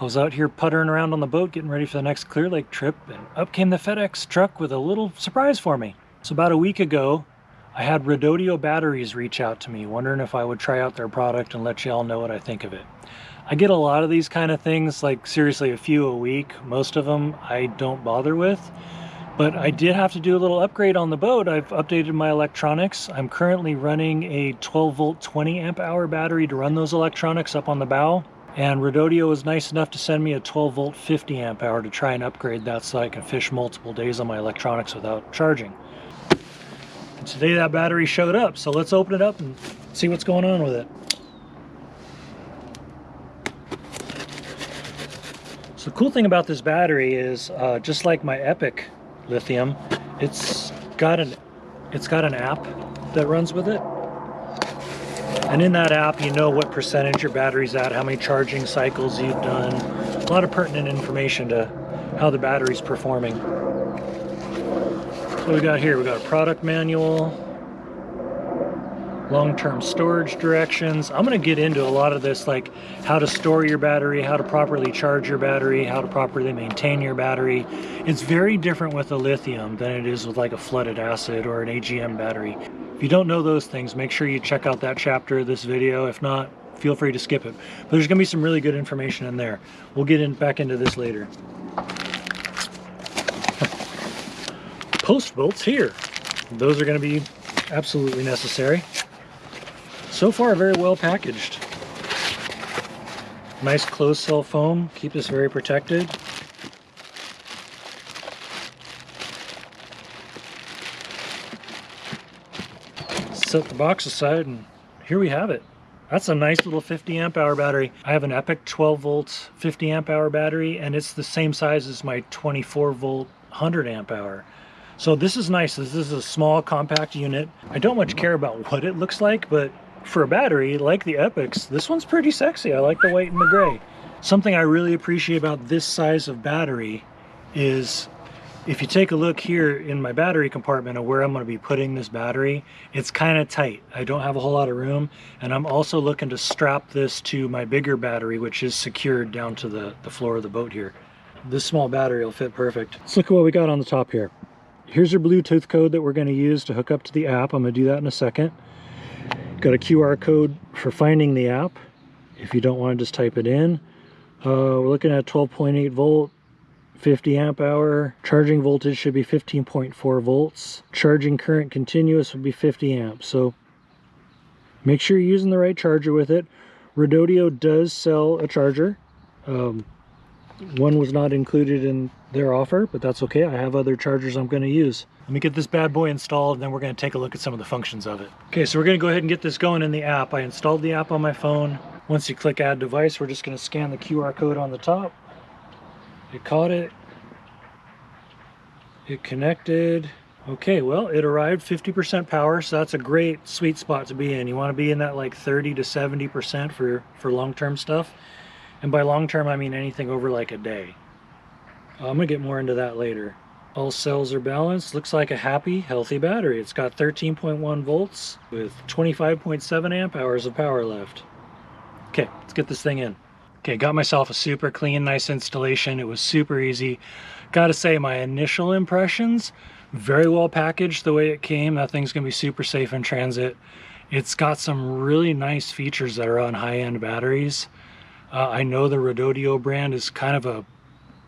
I was out here puttering around on the boat getting ready for the next Clear Lake trip, and up came the FedEx truck with a little surprise for me. So about a week ago, I had REDODO batteries reach out to me, wondering if I would try out their product and let you all know what I think of it. I get a lot of these kind of things, like seriously a few a week. Most of them I don't bother with, but I did have to do a little upgrade on the boat. I've updated my electronics. I'm currently running a 12 volt 20 amp hour battery to run those electronics up on the bow. And REDODO was nice enough to send me a 12 volt 50 amp hour to try and upgrade that so I can fish multiple days on my electronics without charging. And today that battery showed up, so let's open it up and see what's going on with it. So the cool thing about this battery is, just like my Epic Lithium, it's got an app that runs with it. And in that app, you know what percentage your battery's at, how many charging cycles you've done. A lot of pertinent information to how the battery's performing. So we got here, we got a product manual, long-term storage directions. I'm going to get into a lot of this, like how to store your battery, how to properly charge your battery, how to properly maintain your battery. It's very different with a lithium than it is with like a flooded acid or an AGM battery. If you don't know those things, make sure you check out that chapter of this video. If not, feel free to skip it. But there's going to be some really good information in there. We'll get back into this later. Post bolts here. Those are going to be absolutely necessary. So far, very well packaged. Nice closed cell foam, keep this very protected. Set the box aside, and here we have it. That's a nice little 50 amp hour battery. I have an Epic 12 volt 50 amp hour battery, and it's the same size as my 24 volt 100 amp hour. So this is nice. This is a small compact unit. I don't much care about what it looks like, but for a battery like the Epics, this one's pretty sexy. I like the white and the gray. Something I really appreciate about this size of battery is, if you take a look here in my battery compartment of where I'm going to be putting this battery, it's kind of tight. I don't have a whole lot of room, and I'm also looking to strap this to my bigger battery, which is secured down to the floor of the boat here. This small battery will fit perfect. Let's look at what we got on the top here. Here's your Bluetooth code that we're going to use to hook up to the app. I'm going to do that in a second. Got a QR code for finding the app if you don't want to just type it in. We're looking at 12.8 volt, 50 amp hour. Charging voltage should be 15.4 volts. Charging current continuous would be 50 amps. So make sure you're using the right charger with it. REDODO does sell a charger. One was not included in their offer, but that's okay. I have other chargers I'm going to use. Let me get this bad boy installed, and then we're going to take a look at some of the functions of it. Okay, so we're going to go ahead and get this going in the app. I installed the app on my phone. Once you click add device, we're just going to scan the QR code on the top. It caught it. It connected. Okay, well, it arrived 50% power, so that's a great sweet spot to be in. You want to be in that like 30 to 70% for long-term stuff. And by long-term, I mean anything over like a day. I'm going to get more into that later. All cells are balanced. Looks like a happy, healthy battery. It's got 13.1 volts with 25.7 amp hours of power left. Okay, let's get this thing in. Okay, got myself a super clean, nice installation. It was super easy. Gotta say, my initial impressions, very well packaged the way it came. That thing's gonna be super safe in transit. It's got some really nice features that are on high-end batteries. I know the REDODO brand is kind of a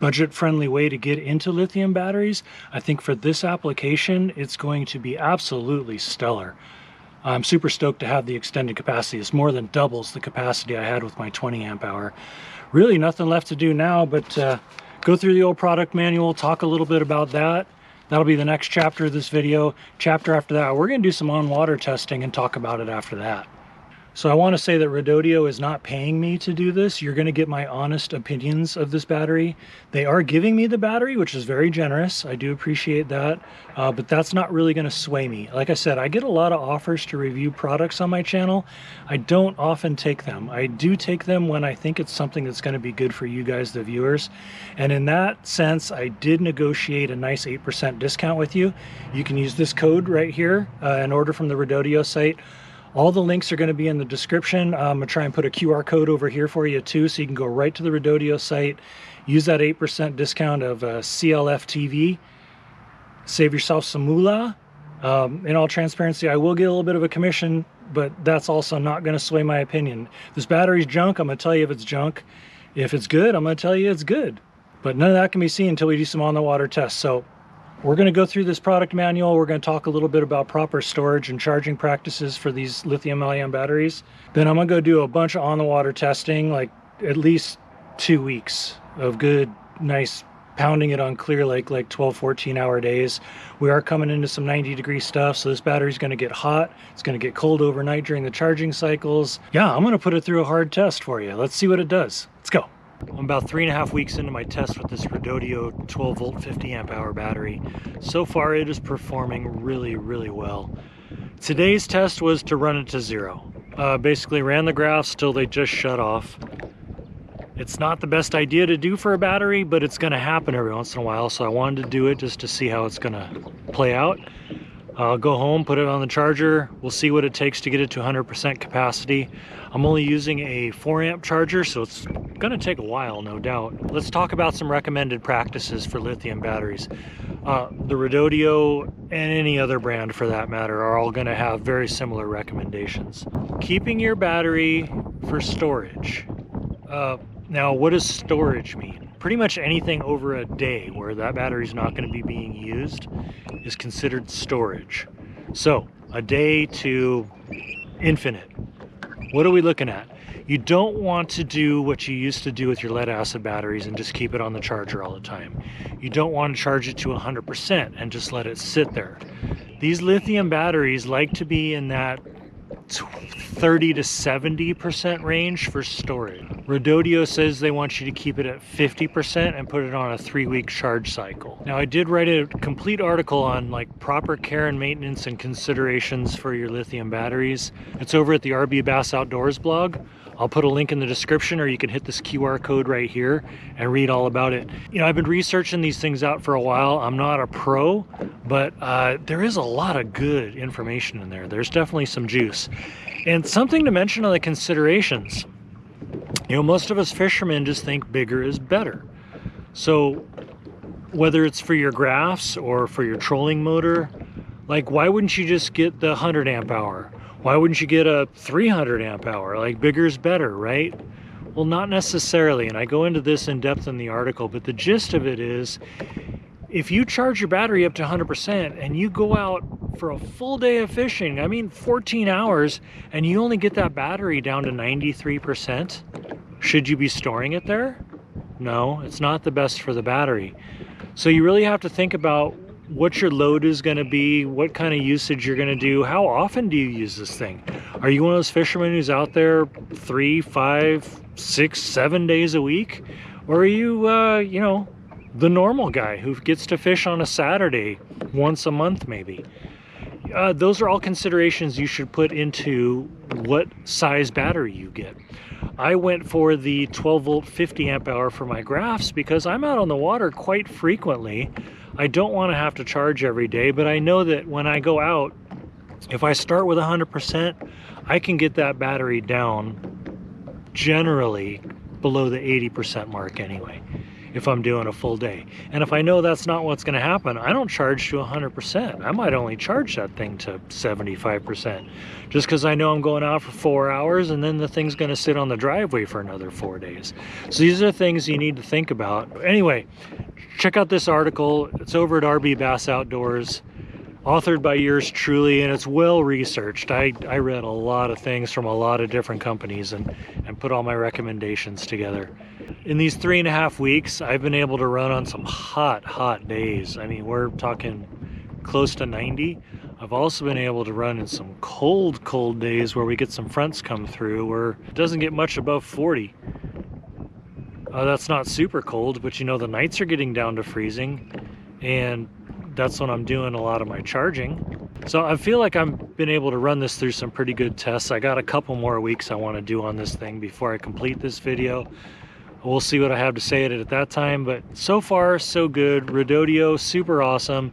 budget-friendly way to get into lithium batteries. I think for this application, it's going to be absolutely stellar. I'm super stoked to have the extended capacity. It's more than doubles the capacity I had with my 20 amp hour. Really nothing left to do now but go through the old product manual, talk a little bit about that. That'll be the next chapter of this video. Chapter after that, we're going to do some on-water testing and talk about it after that. So I want to say that REDODO is not paying me to do this. You're going to get my honest opinions of this battery. They are giving me the battery, which is very generous. I do appreciate that, but that's not really going to sway me. Like I said, I get a lot of offers to review products on my channel. I don't often take them. I do take them when I think it's something that's going to be good for you guys, the viewers. And in that sense, I did negotiate a nice 8% discount with you. You can use this code right here and order from the REDODO site. All the links are going to be in the description. I'm going to try and put a QR code over here for you too, so you can go right to the REDODO site, use that 8% discount of CLFTV, save yourself some moolah. In all transparency, I will get a little bit of a commission, but that's also not going to sway my opinion. If this battery's junk, I'm going to tell you if it's junk. If it's good, I'm going to tell you it's good. But none of that can be seen until we do some on-the-water tests. So we're going to go through this product manual. We're going to talk a little bit about proper storage and charging practices for these lithium-ion batteries. Then I'm going to go do a bunch of on-the-water testing, like at least 2 weeks of good, nice pounding it on Clear Lake, like 12, 14-hour days. We are coming into some 90-degree stuff, so this battery's going to get hot. It's going to get cold overnight during the charging cycles. Yeah, I'm going to put it through a hard test for you. Let's see what it does. Let's go. I'm about 3.5 weeks into my test with this REDODO 12 volt 50 amp hour battery. So far it is performing really, really well. Today's test was to run it to 0. Basically ran the graphs till they just shut off. It's not the best idea to do for a battery, but it's going to happen every once in a while, so I wanted to do it just to see how it's going to play out. I'll go home, put it on the charger. We'll see what it takes to get it to 100% capacity. I'm only using a 4 amp charger, so it's gonna take a while, no doubt. Let's talk about some recommended practices for lithium batteries. The REDODO and any other brand for that matter are all gonna have very similar recommendations. Keeping your battery for storage. Now, what does storage mean? Pretty much anything over a day where that battery is not going to be being used is considered storage. So a day to infinite. What are we looking at? You don't want to do what you used to do with your lead acid batteries and just keep it on the charger all the time. You don't want to charge it to 100% and just let it sit there. These lithium batteries like to be in that 30 to 70% range for storage. REDODO says they want you to keep it at 50% and put it on a 3-week charge cycle. Now, I did write a complete article on like proper care and maintenance and considerations for your lithium batteries. It's over at the RB Bass Outdoors blog. I'll put a link in the description, or you can hit this QR code right here and read all about it. You know, I've been researching these things out for a while. I'm not a pro, but there is a lot of good information in there. There's definitely some juice. And something to mention on the considerations. You know, most of us fishermen just think bigger is better. So whether it's for your graphs or for your trolling motor, like why wouldn't you just get the 100 amp hour? Why wouldn't you get a 300 amp hour? Like bigger is better, right? Well, not necessarily, and I go into this in depth in the article, but the gist of it is if you charge your battery up to 100% and you go out for a full day of fishing, I mean 14 hours, and you only get that battery down to 93%, should you be storing it there? No, it's not the best for the battery. So you really have to think about what your load is going to be, what kind of usage you're going to do, how often do you use this thing? Are you one of those fishermen who's out there 3, 5, 6, 7 days a week? Or are you, you know, the normal guy who gets to fish on a Saturday once a month maybe? Those are all considerations you should put into what size battery you get. I went for the 12 volt 50 amp hour for my graphs because I'm out on the water quite frequently. I don't want to have to charge every day, but I know that when I go out, if I start with 100%, I can get that battery down generally below the 80% mark anyway, if I'm doing a full day. And if I know that's not what's going to happen, I don't charge to 100%. I might only charge that thing to 75%, just because I know I'm going out for 4 hours and then the thing's going to sit on the driveway for another 4 days. So these are things you need to think about. Anyway, check out this article. It's over at RB Bass Outdoors, authored by yours truly, and it's well researched. I read a lot of things from a lot of different companies and put all my recommendations together. In these 3.5 weeks, I've been able to run on some hot days. I mean, we're talking close to 90. I've also been able to run in some cold days where we get some fronts come through where it doesn't get much above 40. That's not super cold, but you know, the nights are getting down to freezing, and that's when I'm doing a lot of my charging. So I feel like I've been able to run this through some pretty good tests. I got a couple more weeks I want to do on this thing before I complete this video. We'll see what I have to say at it at that time, but so far so good. REDODO, super awesome.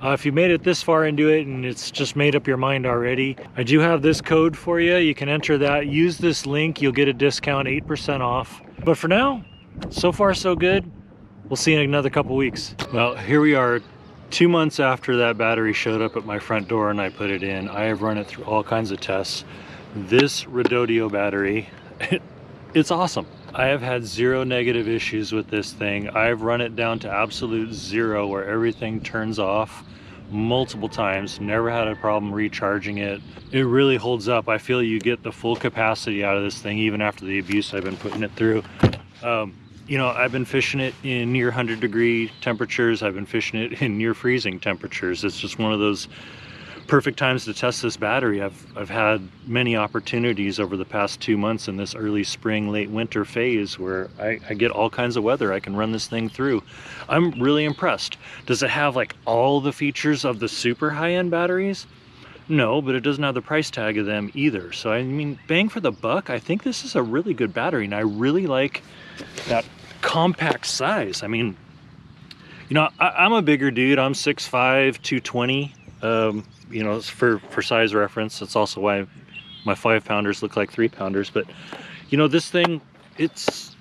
If you made it this far into it and it's just made up your mind already, I do have this code for you. You can enter that, use this link, you'll get a discount, 8% off. But for now, so far so good. We'll see you in another couple weeks. Well, here we are 2 months after that battery showed up at my front door and I put it in. I have run it through all kinds of tests. This REDODO battery, it's awesome. I have had zero negative issues with this thing. I've run it down to absolute zero where everything turns off multiple times. Never had a problem recharging it. It really holds up. I feel you get the full capacity out of this thing even after the abuse I've been putting it through. You know, I've been fishing it in near 100-degree temperatures. I've been fishing it in near freezing temperatures. It's just one of those perfect times to test this battery. I've had many opportunities over the past 2 months in this early spring, late winter phase where I get all kinds of weather I can run this thing through. I'm really impressed. Does it have like all the features of the super high-end batteries? No, but it doesn't have the price tag of them either. So I mean, bang for the buck, I think this is a really good battery, and I really like that compact size. I mean, you know, I'm a bigger dude. I'm 6'5", 220. You know, it's for size reference. That's also why my 5-pounders look like 3-pounders. But you know, this thing, it's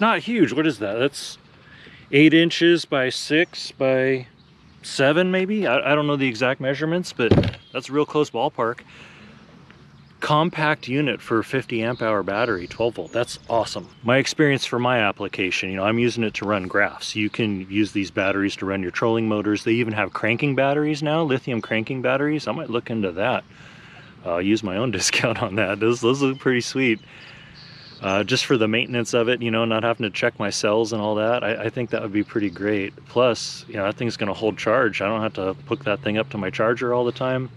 not huge. What is that? That's 8 inches by 6 by 7 maybe. I don't know the exact measurements, but that's a real close ballpark. Compact unit for 50 amp hour battery, 12 volt. That's awesome. My experience for my application, you know, I'm using it to run graphs. You can use these batteries to run your trolling motors. They even have cranking batteries now, lithium cranking batteries. I might look into that. I'll use my own discount on that. Those look pretty sweet. Just for the maintenance of it, you know, not having to check my cells and all that. I think that would be pretty great. Plus, you know, that thing's gonna hold charge. I don't have to hook that thing up to my charger all the time.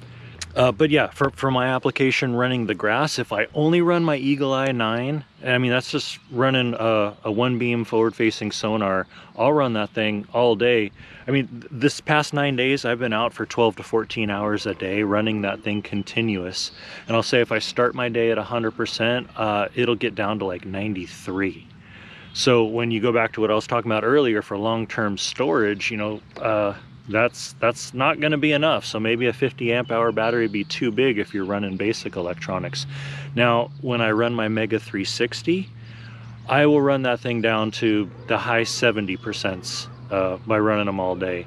But yeah, for my application running the grass, if I only run my Eagle Eye 9, I mean, that's just running a 1-beam forward-facing sonar, I'll run that thing all day. I mean, this past 9 days, I've been out for 12 to 14 hours a day running that thing continuous. And I'll say if I start my day at 100%, it'll get down to like 93. So when you go back to what I was talking about earlier for long-term storage, you know, that's not going to be enough. So maybe a 50 amp hour battery would be too big if you're running basic electronics. Now, when I run my Mega 360, I will run that thing down to the high 70% by running them all day.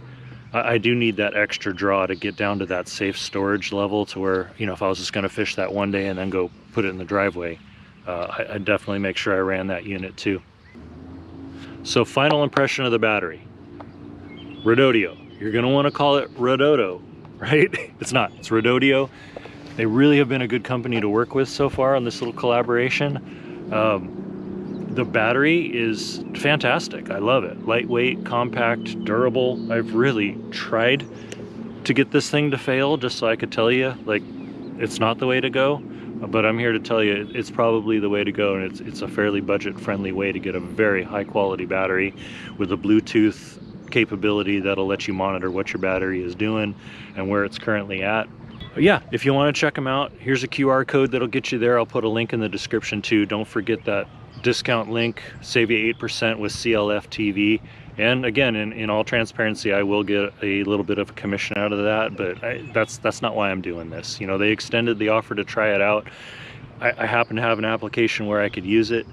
I do need that extra draw to get down to that safe storage level to where, you know, if I was just going to fish that one day and then go put it in the driveway, I'd definitely make sure I ran that unit too. So final impression of the battery. REDODO. You're gonna want to call it REDODO, right? It's not, it's REDODO. They really have been a good company to work with so far on this little collaboration. The battery is fantastic. I love it. Lightweight, compact, durable. I've really tried to get this thing to fail just so I could tell you, like, it's not the way to go. But I'm here to tell you it's probably the way to go, and it's a fairly budget-friendly way to get a very high-quality battery with a Bluetooth capability that'll let you monitor what your battery is doing and where it's currently at. But yeah, if you want to check them out, here's a QR code that'll get you there. I'll put a link in the description too. Don't forget that discount link, save you 8% with CLF TV. And again, in all transparency, I will get a little bit of a commission out of that, but that's not why I'm doing this. You know, they extended the offer to try it out. I happen to have an application where I could use it,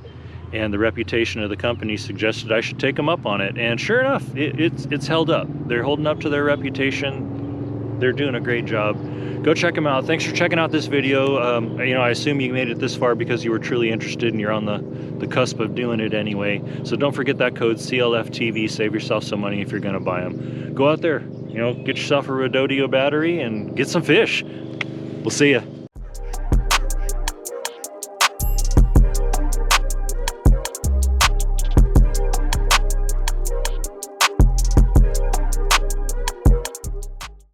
and the reputation of the company suggested I should take them up on it. And sure enough, it's held up. They're holding up to their reputation. They're doing a great job. Go check them out. Thanks for checking out this video. You know, I assume you made it this far because you were truly interested and you're on the cusp of doing it anyway. So don't forget that code CLFTV. Save yourself some money if you're going to buy them. Go out there, you know, get yourself a REDODO battery and get some fish. We'll see ya.